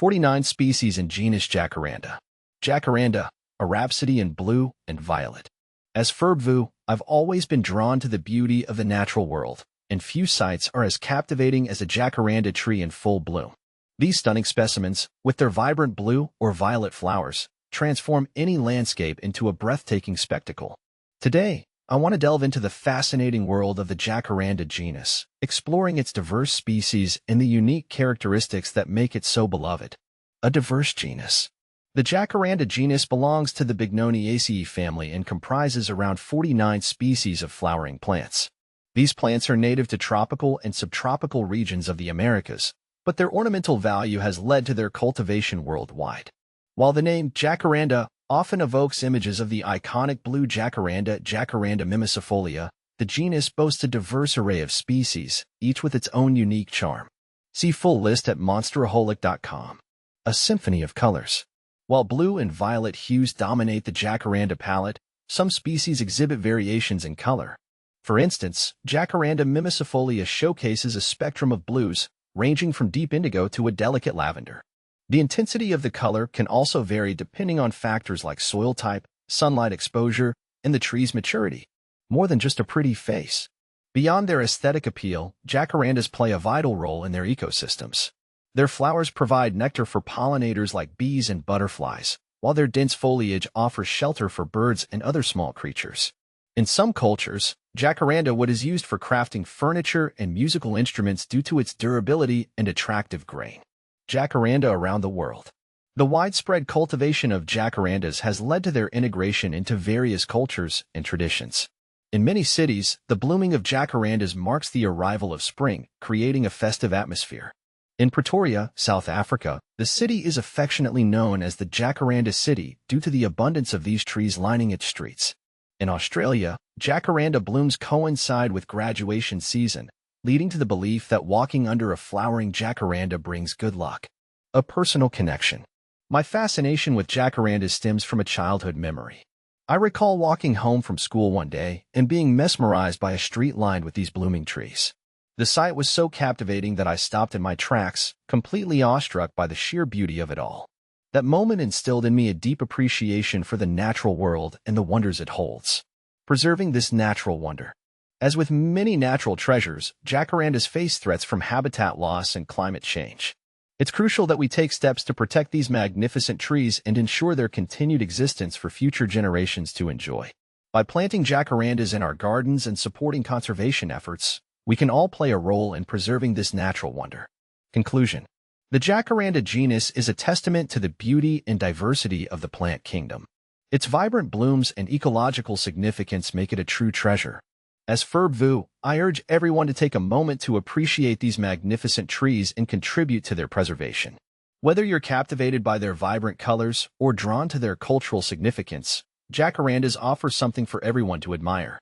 49 species in genus Jacaranda. Jacaranda, a rhapsody in blue and violet. As Ferbvu, I've always been drawn to the beauty of the natural world, and few sights are as captivating as a jacaranda tree in full bloom. These stunning specimens, with their vibrant blue or violet flowers, transform any landscape into a breathtaking spectacle. Today, I want to delve into the fascinating world of the Jacaranda genus, exploring its diverse species and the unique characteristics that make it so beloved. A diverse genus. The Jacaranda genus belongs to the Bignoniaceae family and comprises around 49 species of flowering plants. These plants are native to tropical and subtropical regions of the Americas, but their ornamental value has led to their cultivation worldwide. While the name Jacaranda often evokes images of the iconic blue jacaranda, Jacaranda mimicifolia, the genus boasts a diverse array of species, each with its own unique charm. See full list at monsteraholic.com. A symphony of colors. While blue and violet hues dominate the jacaranda palette, some species exhibit variations in color. For instance, Jacaranda mimicifolia showcases a spectrum of blues, ranging from deep indigo to a delicate lavender. The intensity of the color can also vary depending on factors like soil type, sunlight exposure, and the tree's maturity. More than just a pretty face. Beyond their aesthetic appeal, jacarandas play a vital role in their ecosystems. Their flowers provide nectar for pollinators like bees and butterflies, while their dense foliage offers shelter for birds and other small creatures. In some cultures, jacaranda wood is used for crafting furniture and musical instruments due to its durability and attractive grain. Jacaranda around the world. The widespread cultivation of jacarandas has led to their integration into various cultures and traditions. In many cities, the blooming of jacarandas marks the arrival of spring, creating a festive atmosphere. In Pretoria, South Africa, the city is affectionately known as the Jacaranda City due to the abundance of these trees lining its streets. In Australia, jacaranda blooms coincide with graduation season, leading to the belief that walking under a flowering jacaranda brings good luck. A personal connection. My fascination with jacarandas stems from a childhood memory. I recall walking home from school one day and being mesmerized by a street lined with these blooming trees. The sight was so captivating that I stopped in my tracks, completely awestruck by the sheer beauty of it all. That moment instilled in me a deep appreciation for the natural world and the wonders it holds. Preserving this natural wonder. As with many natural treasures, jacarandas face threats from habitat loss and climate change. It's crucial that we take steps to protect these magnificent trees and ensure their continued existence for future generations to enjoy. By planting jacarandas in our gardens and supporting conservation efforts, we can all play a role in preserving this natural wonder. Conclusion. The Jacaranda genus is a testament to the beauty and diversity of the plant kingdom. Its vibrant blooms and ecological significance make it a true treasure. As Ferbvu, I urge everyone to take a moment to appreciate these magnificent trees and contribute to their preservation. Whether you're captivated by their vibrant colors or drawn to their cultural significance, jacarandas offer something for everyone to admire.